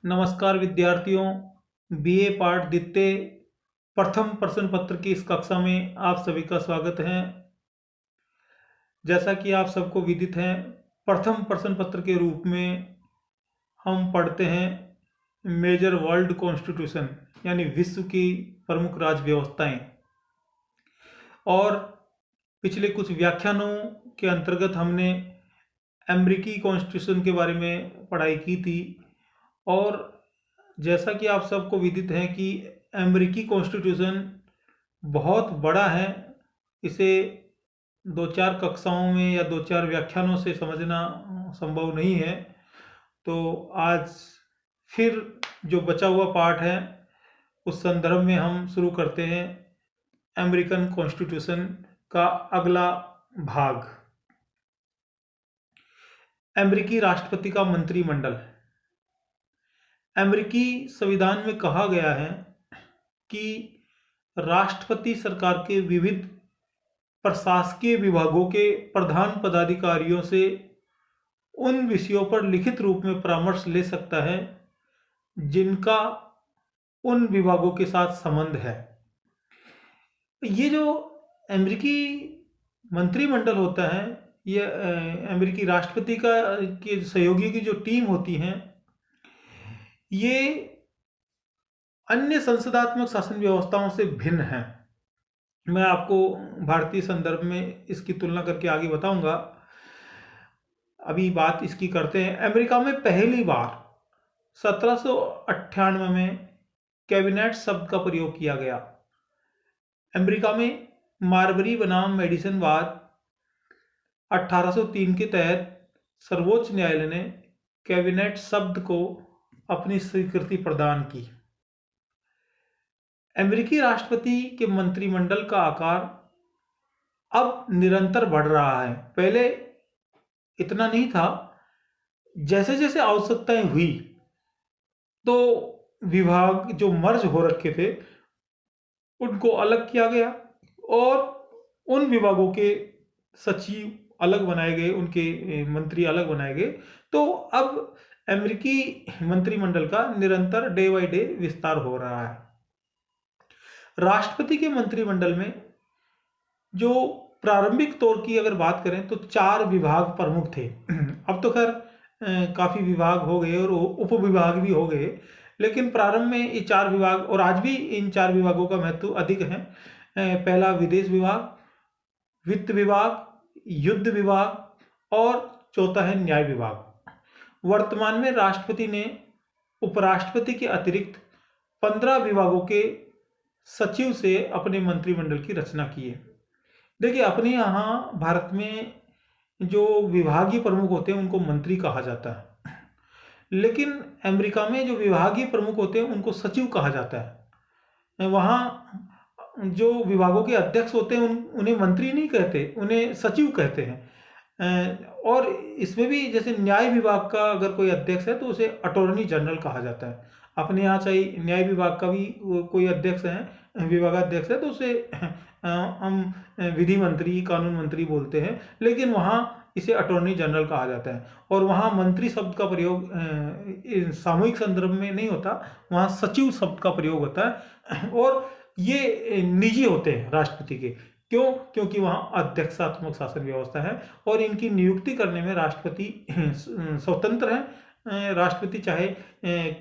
नमस्कार विद्यार्थियों। बीए पाठ द्वितीय प्रथम प्रश्न पत्र की इस कक्षा में आप सभी का स्वागत है। जैसा कि आप सबको विदित है, प्रथम प्रश्न पत्र के रूप में हम पढ़ते हैं मेजर वर्ल्ड कॉन्स्टिट्यूशन यानी विश्व की प्रमुख राज्य व्यवस्थाएं। और पिछले कुछ व्याख्यानों के अंतर्गत हमने अमेरिकी कॉन्स्टिट्यूशन के बारे में पढ़ाई की थी। और जैसा कि आप सबको विदित है कि अमेरिकी कॉन्स्टिट्यूशन बहुत बड़ा है। इसे दो चार कक्षाओं में या दो चार व्याख्यानों से समझना संभव नहीं है। तो आज फिर जो बचा हुआ पाठ है उस संदर्भ में हम शुरू करते हैं अमेरिकन कॉन्स्टिट्यूशन का अगला भाग। अमेरिकी राष्ट्रपति का मंत्रिमंडल। अमेरिकी संविधान में कहा गया है कि राष्ट्रपति सरकार के विविध प्रशासकीय विभागों के प्रधान पदाधिकारियों से उन विषयों पर लिखित रूप में परामर्श ले सकता है जिनका उन विभागों के साथ संबंध है। ये जो अमेरिकी मंत्रिमंडल होता है, ये अमेरिकी राष्ट्रपति के सहयोगियों की जो टीम होती है, ये अन्य संसदात्मक शासन व्यवस्थाओं से भिन्न है। मैं आपको भारतीय संदर्भ में इसकी तुलना करके आगे बताऊंगा। अभी बात इसकी करते हैं। अमेरिका में पहली बार 1798 में कैबिनेट शब्द का प्रयोग किया गया। अमेरिका में मार्बरी बनाम मेडिसन वाद 1803 के तहत सर्वोच्च न्यायालय ने कैबिनेट शब्द को अपनी स्वीकृति प्रदान की। अमेरिकी राष्ट्रपति के मंत्रिमंडल का आकार अब निरंतर बढ़ रहा है। पहले इतना नहीं था। जैसे जैसे आवश्यकताएं हुई तो विभाग जो मर्ज हो रखे थे उनको अलग किया गया और उन विभागों के सचिव अलग बनाए गए, उनके मंत्री अलग बनाए गए। तो अब अमेरिकी मंत्रिमंडल का निरंतर डे बाय डे विस्तार हो रहा है। राष्ट्रपति के मंत्रिमंडल में जो प्रारंभिक तौर की अगर बात करें तो 4 विभाग प्रमुख थे। अब तो खैर काफी विभाग हो गए और उप विभाग भी हो गए, लेकिन प्रारंभ में ये 4 विभाग, और आज भी इन 4 विभागों का महत्व अधिक है। पहला विदेश विभाग, वित्त विभाग, युद्ध विभाग और चौथा है न्याय विभाग। वर्तमान में राष्ट्रपति ने उपराष्ट्रपति के अतिरिक्त 15 विभागों के सचिव से अपने मंत्रिमंडल की रचना की है। देखिए, अपने यहाँ भारत में जो विभागीय प्रमुख होते हैं उनको मंत्री कहा जाता है, लेकिन अमेरिका में जो विभागीय प्रमुख होते हैं उनको सचिव कहा जाता है। वहाँ जो विभागों के अध्यक्ष होते हैं उन्हें मंत्री नहीं कहते, उन्हें सचिव कहते हैं। और इसमें भी जैसे न्याय विभाग का अगर कोई अध्यक्ष है तो उसे अटॉर्नी जनरल कहा जाता है। अपने यहाँ चाहे न्याय विभाग का भी कोई अध्यक्ष है, विभागाध्यक्ष है, तो उसे हम विधि मंत्री, कानून मंत्री बोलते हैं, लेकिन वहाँ इसे अटॉर्नी जनरल कहा जाता है। और वहाँ मंत्री शब्द का प्रयोग सामूहिक संदर्भ में नहीं होता, वहाँ सचिव शब्द का प्रयोग होता है। और ये निजी होते हैं राष्ट्रपति के। क्यों? क्योंकि वहाँ अध्यक्षात्मक शासन व्यवस्था है और इनकी नियुक्ति करने में राष्ट्रपति स्वतंत्र है। राष्ट्रपति चाहे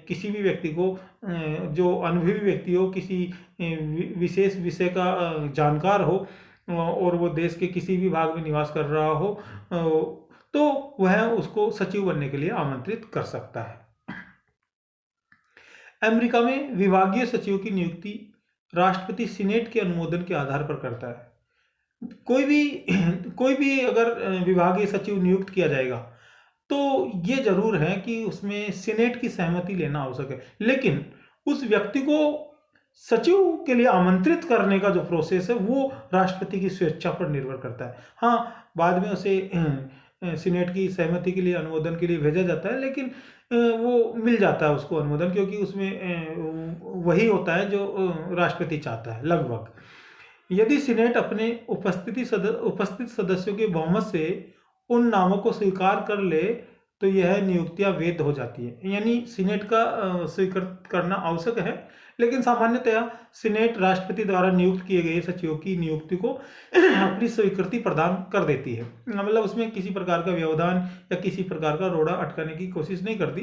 किसी भी व्यक्ति को, जो अनुभवी व्यक्ति हो, किसी विशेष विषय का जानकार हो और वो देश के किसी भी भाग में निवास कर रहा हो, तो वह उसको सचिव बनने के लिए आमंत्रित कर सकता है। अमेरिका में विभागीय सचिव की नियुक्ति राष्ट्रपति सीनेट के अनुमोदन के आधार पर करता है। कोई भी अगर विभागीय सचिव नियुक्त किया जाएगा तो ये जरूर है कि उसमें सीनेट की सहमति लेना आवश्यक है, लेकिन उस व्यक्ति को सचिव के लिए आमंत्रित करने का जो प्रोसेस है वो राष्ट्रपति की स्वेच्छा पर निर्भर करता है। हाँ, बाद में उसे सीनेट की सहमति के लिए, अनुमोदन के लिए भेजा जाता है, लेकिन वो मिल जाता है उसको अनुमोदन, क्योंकि उसमें वही होता है जो राष्ट्रपति चाहता है लगभग। यदि सीनेट अपने उपस्थित सदस्यों के बहुमत से उन नामों को स्वीकार कर ले तो यह नियुक्तियां वैध हो जाती है, यानी सीनेट का स्वीकृत करना आवश्यक है। लेकिन सामान्यतया सीनेट राष्ट्रपति द्वारा नियुक्त किए गए सचिवों की नियुक्ति को अपनी स्वीकृति प्रदान कर देती है, मतलब उसमें किसी प्रकार का व्यवधान या किसी प्रकार का रोड़ा अटकाने की कोशिश नहीं करती,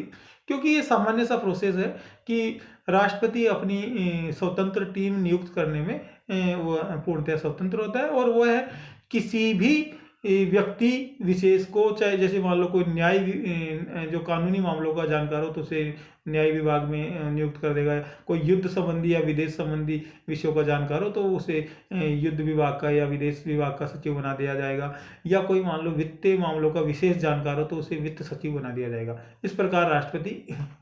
क्योंकि ये सामान्य सा प्रोसेस है कि राष्ट्रपति अपनी स्वतंत्र टीम नियुक्त करने में वो पूर्णतः स्वतंत्र होता है, और वह किसी भी व्यक्ति विशेष को, चाहे जैसे मान लो कोई जो कानूनी मामलों का जानकार हो तो उसे न्याय विभाग में नियुक्त कर देगा, कोई युद्ध संबंधी या विदेश संबंधी विषयों का जानकार हो तो उसे युद्ध विभाग का या विदेश विभाग का सचिव बना दिया जाएगा, या कोई मान लो वित्तीय मामलों का विशेष जानकार हो तो उसे वित्त सचिव बना दिया जाएगा। इस प्रकार राष्ट्रपति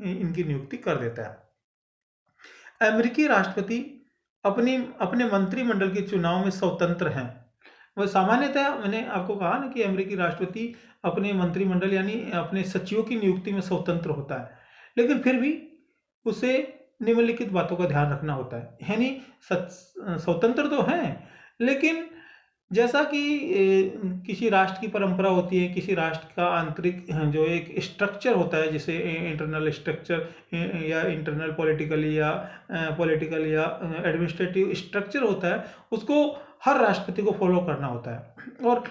इनकी नियुक्ति कर देता है। अमेरिकी राष्ट्रपति अपने मंत्रिमंडल के चुनाव में स्वतंत्र हैं। वह सामान्यतः मैंने आपको कहा ना कि अमेरिकी राष्ट्रपति अपने मंत्रिमंडल यानी अपने सचिवों की नियुक्ति में स्वतंत्र होता है, लेकिन फिर भी उसे निम्नलिखित बातों का ध्यान रखना होता है, यानी स्वतंत्र तो हैं, लेकिन जैसा कि किसी राष्ट्र की परंपरा होती है, किसी राष्ट्र का आंतरिक जो एक स्ट्रक्चर होता है, जिसे इंटरनल स्ट्रक्चर या इंटरनल पॉलिटिकल या एडमिनिस्ट्रेटिव स्ट्रक्चर होता है, उसको हर राष्ट्रपति को फॉलो करना होता है, और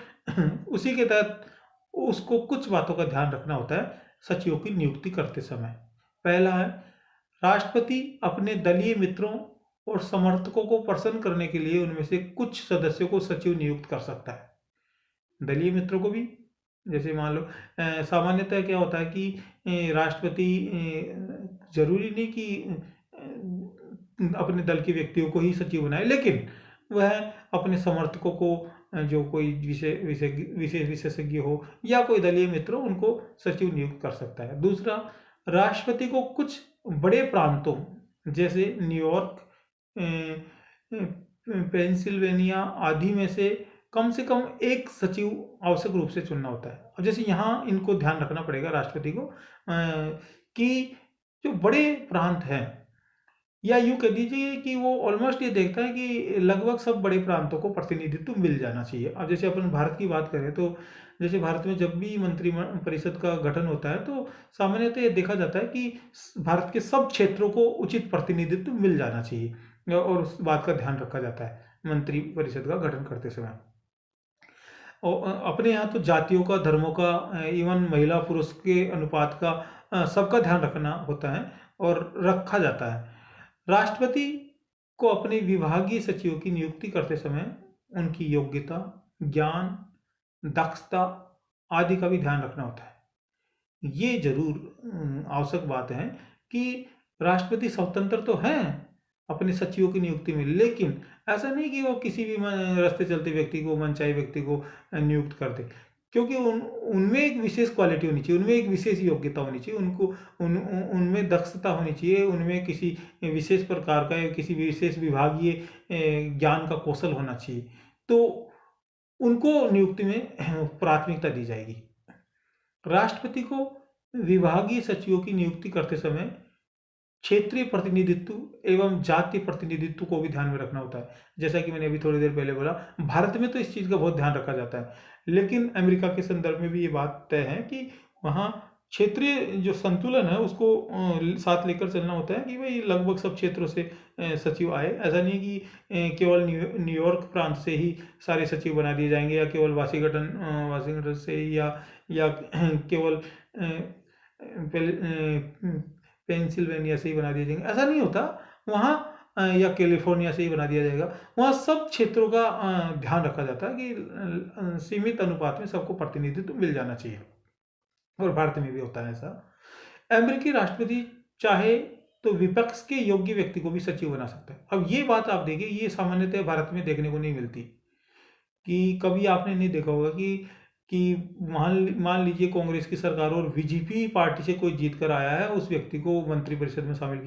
उसी के तहत उसको कुछ बातों का ध्यान रखना होता है सचिवों की नियुक्ति करते समय। पहला है, राष्ट्रपति अपने दलीय मित्रों और समर्थकों को प्रसन्न करने के लिए उनमें से कुछ सदस्यों को सचिव नियुक्त कर सकता है। दलीय मित्रों को भी, जैसे मान लो सामान्यतः क्या होता है कि राष्ट्रपति जरूरी नहीं कि अपने दल के व्यक्तियों को ही सचिव बनाए, लेकिन वह अपने समर्थकों को, जो कोई विशेष विशेषज्ञ हो या कोई दलीय मित्र हो, उनको सचिव नियुक्त कर सकता है। दूसरा, राष्ट्रपति को कुछ बड़े प्रांतों जैसे न्यूयॉर्क, पेंसिल्वेनिया आदि में से कम एक सचिव आवश्यक रूप से चुनना होता है। अब जैसे यहाँ इनको ध्यान रखना पड़ेगा राष्ट्रपति को कि जो बड़े प्रांत हैं, या यूँ कह दीजिए कि वो ऑलमोस्ट ये देखता है कि लगभग सब बड़े प्रांतों को प्रतिनिधित्व मिल जाना चाहिए। अब जैसे अपन भारत की बात करें तो जैसे भारत में जब भी मंत्री परिषद का गठन होता है तो सामान्यतः ये देखा जाता है कि भारत के सब क्षेत्रों को उचित प्रतिनिधित्व मिल जाना चाहिए, और उस बात का ध्यान रखा जाता है मंत्री परिषद का गठन करते समय। और अपने यहाँ तो जातियों का, धर्मों का, इवन महिला पुरुष के अनुपात का सबका ध्यान रखना होता है और रखा जाता है। राष्ट्रपति को अपने विभागीय सचिवों की नियुक्ति करते समय उनकी योग्यता, ज्ञान, दक्षता आदि का भी ध्यान रखना होता है। ये जरूर आवश्यक बात है कि राष्ट्रपति स्वतंत्र तो हैं अपने सचिवों की नियुक्ति में, लेकिन ऐसा नहीं कि वो किसी भी रास्ते चलते व्यक्ति को, मनचाहे व्यक्ति को नियुक्त कर दे, क्योंकि उनमें एक विशेष क्वालिटी होनी चाहिए, उनमें एक विशेष योग्यता होनी चाहिए, उनमें दक्षता होनी चाहिए, उनमें किसी विशेष प्रकार का या किसी विशेष विभागीय ज्ञान का कौशल होना चाहिए, तो उनको नियुक्ति में प्राथमिकता दी जाएगी। राष्ट्रपति को विभागीय सचिवों की नियुक्ति करते समय क्षेत्रीय प्रतिनिधित्व एवं जातीय प्रतिनिधित्व को भी ध्यान में रखना होता है। जैसा कि मैंने अभी थोड़ी देर पहले बोला, भारत में तो इस चीज़ का बहुत ध्यान रखा जाता है, लेकिन अमेरिका के संदर्भ में भी ये बात तय है कि वहाँ क्षेत्रीय जो संतुलन है उसको साथ लेकर चलना होता है कि भाई लगभग सब क्षेत्रों से सचिव आए। ऐसा नहीं कि केवल न्यूयॉर्क प्रांत से ही सारे सचिव बना दिए जाएंगे, या केवल वाशिंगटन से या केवल पेंसिल्वेनिया से ही बना दिया जाएंगे, ऐसा नहीं होता। वहाँ या कैलिफोर्निया से ही बना दिया जाएगा, वहाँ सब क्षेत्रों का ध्यान रखा जाता है कि सीमित अनुपात में सबको प्रतिनिधित्व मिल जाना चाहिए, और भारत में भी होता है ऐसा। अमेरिकी राष्ट्रपति चाहे तो विपक्ष के योग्य व्यक्ति को भी सचिव बना सकता है। अब ये बात आप देखिए, ये सामान्यतः भारत में देखने को नहीं मिलती, कि कभी आपने नहीं देखा होगा कि मान लीजिए कांग्रेस की सरकार और बीजेपी पार्टी से कोई जीत कर आया है, उस व्यक्ति को मंत्रिपरिषद में शामिल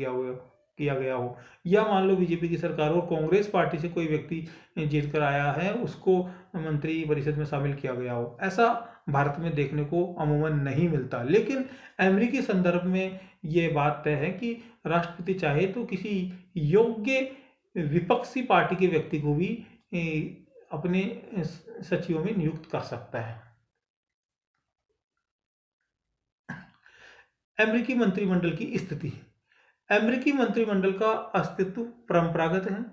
किया गया हो, या मान लो बीजेपी की सरकार और कांग्रेस पार्टी से कोई व्यक्ति जीत कर आया है, उसको मंत्रिपरिषद में शामिल किया गया हो। ऐसा भारत में देखने को अमूमन नहीं मिलता, लेकिन अमेरिकी संदर्भ में ये बात तय है कि राष्ट्रपति चाहे तो किसी योग्य विपक्षी पार्टी के व्यक्ति को भी अपने सचिवों में नियुक्त कर सकता है। अमेरिकी मंत्रिमंडल की स्थिति है। अमेरिकी मंत्रिमंडल का अस्तित्व परंपरागत है।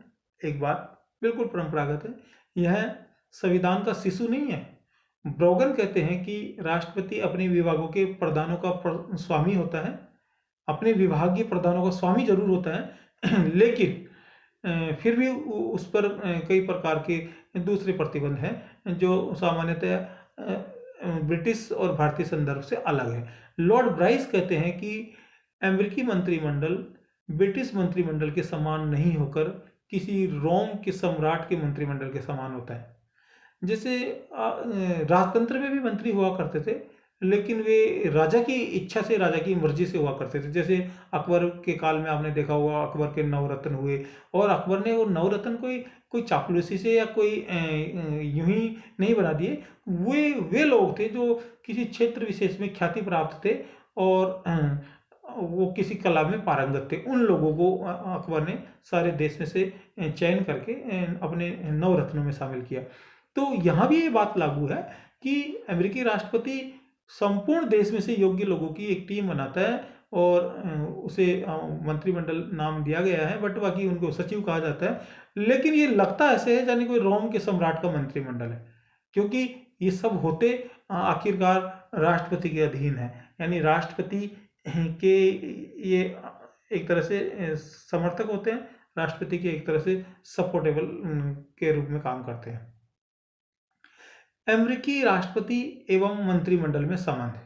एक बात बिल्कुल परंपरागत है। यह संविधान का शिशु नहीं है। ब्रोगन कहते हैं कि राष्ट्रपति अपने विभागों के प्रधानों का स्वामी होता है। अपने विभागीय प्रधानों का स्वामी जरूर होता है लेकिन फिर भी उस पर कई प्रकार के दूसरे प्रतिबंध हैं जो सामान्यतः ब्रिटिश और भारतीय संदर्भ से अलग है। लॉर्ड ब्राइस कहते हैं कि अमेरिकी मंत्रिमंडल ब्रिटिश मंत्रिमंडल के समान नहीं होकर किसी रोम के सम्राट के मंत्रिमंडल के समान होता है। जैसे राजतंत्र में भी मंत्री हुआ करते थे, लेकिन वे राजा की इच्छा से, राजा की मर्जी से हुआ करते थे। जैसे अकबर के काल में आपने देखा होगा, अकबर के नवरत्न हुए, और अकबर ने वो नवरत्न कोई चापलूसी से या कोई यूं ही नहीं बना दिए। वे लोग थे जो किसी क्षेत्र विशेष में ख्याति प्राप्त थे और वो किसी कला में पारंगत थे। उन लोगों को अकबर ने सारे देश में से चयन करके अपने नवरत्नों में शामिल किया। तो यहाँ भी ये बात लागू है कि अमेरिकी राष्ट्रपति संपूर्ण देश में से योग्य लोगों की एक टीम बनाता है और उसे मंत्रिमंडल नाम दिया गया है, बट बाकी उनको सचिव कहा जाता है। लेकिन ये लगता ऐसे है जानी कोई रोम के सम्राट का मंत्रिमंडल है, क्योंकि ये सब होते आखिरकार राष्ट्रपति के अधीन है। यानी राष्ट्रपति के ये एक तरह से समर्थक होते हैं, राष्ट्रपति के एक तरह से सपोर्टेबल के रूप में काम करते हैं। अमेरिकी राष्ट्रपति एवं मंत्रिमंडल में संबंध।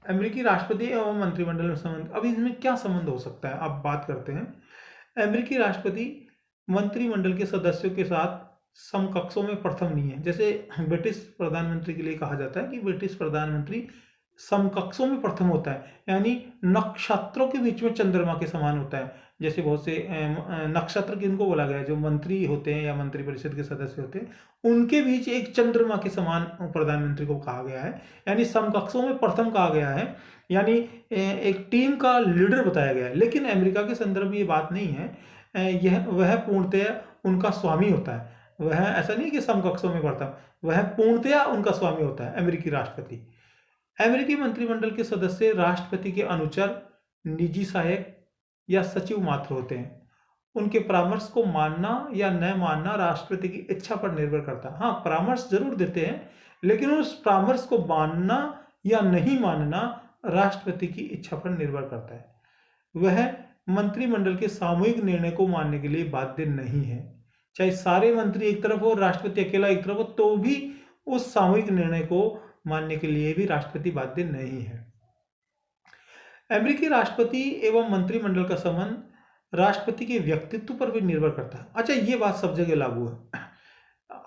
अमेरिकी राष्ट्रपति एवं मंत्रिमंडल में संबंध, अब इसमें क्या संबंध हो सकता है, अब बात करते हैं। अमेरिकी राष्ट्रपति मंत्रिमंडल के सदस्यों के साथ समकक्षों में प्रथम नहीं है। जैसे ब्रिटिश प्रधानमंत्री के लिए कहा जाता है कि ब्रिटिश प्रधानमंत्री समकक्षों में प्रथम होता है, यानी नक्षत्रों के बीच में चंद्रमा के समान होता है। जैसे बहुत से नक्षत्र किनको बोला गया है, जो मंत्री होते हैं या मंत्रिपरिषद के सदस्य होते हैं, उनके बीच एक चंद्रमा के समान प्रधानमंत्री को कहा गया है, यानी समकक्षों में प्रथम कहा गया है, यानी एक टीम का लीडर बताया गया है। लेकिन अमेरिका के संदर्भ में ये बात नहीं है। वह पूर्णतया उनका स्वामी होता है। वह ऐसा नहीं कि समकक्षों में प्रथम, वह पूर्णतया उनका स्वामी होता है अमेरिकी राष्ट्रपति। अमेरिकी मंत्रिमंडल के सदस्य राष्ट्रपति के अनुचर, निजी सहायक या सचिव मात्र होते हैं। उनके परामर्श को मानना या न मानना राष्ट्रपति की इच्छा पर निर्भर करता है। हाँ, परामर्श जरूर देते हैं, लेकिन उस परामर्श को मानना या नहीं मानना राष्ट्रपति की इच्छा पर निर्भर करता है। वह मंत्रिमंडल के सामूहिक निर्णय को मानने के लिए बाध्य नहीं है। चाहे सारे मंत्री एक तरफ हो, राष्ट्रपति अकेला एक तरफ हो, तो भी उस सामूहिक निर्णय को मानने के लिए भी राष्ट्रपति बाध्य नहीं है। अमेरिकी राष्ट्रपति एवं मंत्रिमंडल का संबंध राष्ट्रपति के व्यक्तित्व पर भी निर्भर करता है। अच्छा, ये बात सब जगह लागू है।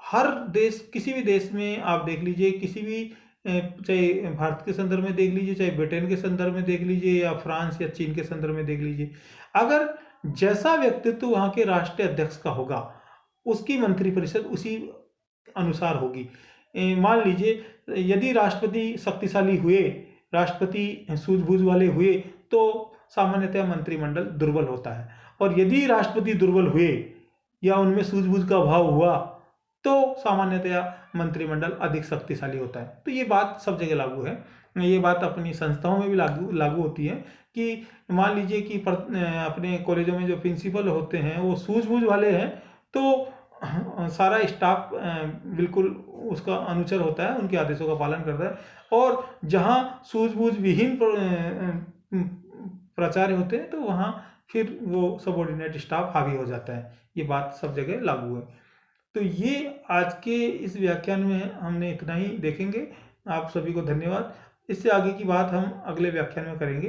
हर देश, किसी भी देश में आप देख लीजिए, किसी भी चाहे भारत के संदर्भ में देख लीजिए, चाहे ब्रिटेन के संदर्भ में देख लीजिए, या फ्रांस या चीन के संदर्भ में देख लीजिए, अगर जैसा व्यक्तित्व वहां के राष्ट्रीय अध्यक्ष का होगा, उसकी मंत्रिपरिषद उसी अनुसार होगी। मान लीजिए, यदि राष्ट्रपति शक्तिशाली हुए, राष्ट्रपति सूझबूझ वाले हुए, तो सामान्यतः मंत्रिमंडल दुर्बल होता है, और यदि राष्ट्रपति दुर्बल हुए या उनमें सूझबूझ का अभाव हुआ, तो सामान्यतया मंत्रिमंडल अधिक शक्तिशाली होता है। तो ये बात सब जगह लागू है। ये बात अपनी संस्थाओं में भी लागू होती है कि मान लीजिए कि अपने कॉलेजों में जो प्रिंसिपल होते हैं वो सूझबूझ वाले हैं, तो सारा स्टाफ बिल्कुल उसका अनुचर होता है, उनके आदेशों का पालन करता है। और जहां सूझबूझ विहीन प्राचार्य होते हैं, तो वहां फिर वो सबऑर्डिनेट स्टाफ हावी हो जाता है। ये बात सब जगह लागू है। तो ये आज के इस व्याख्यान में हमने इतना ही देखेंगे। आप सभी को धन्यवाद। इससे आगे की बात हम अगले व्याख्यान में करेंगे।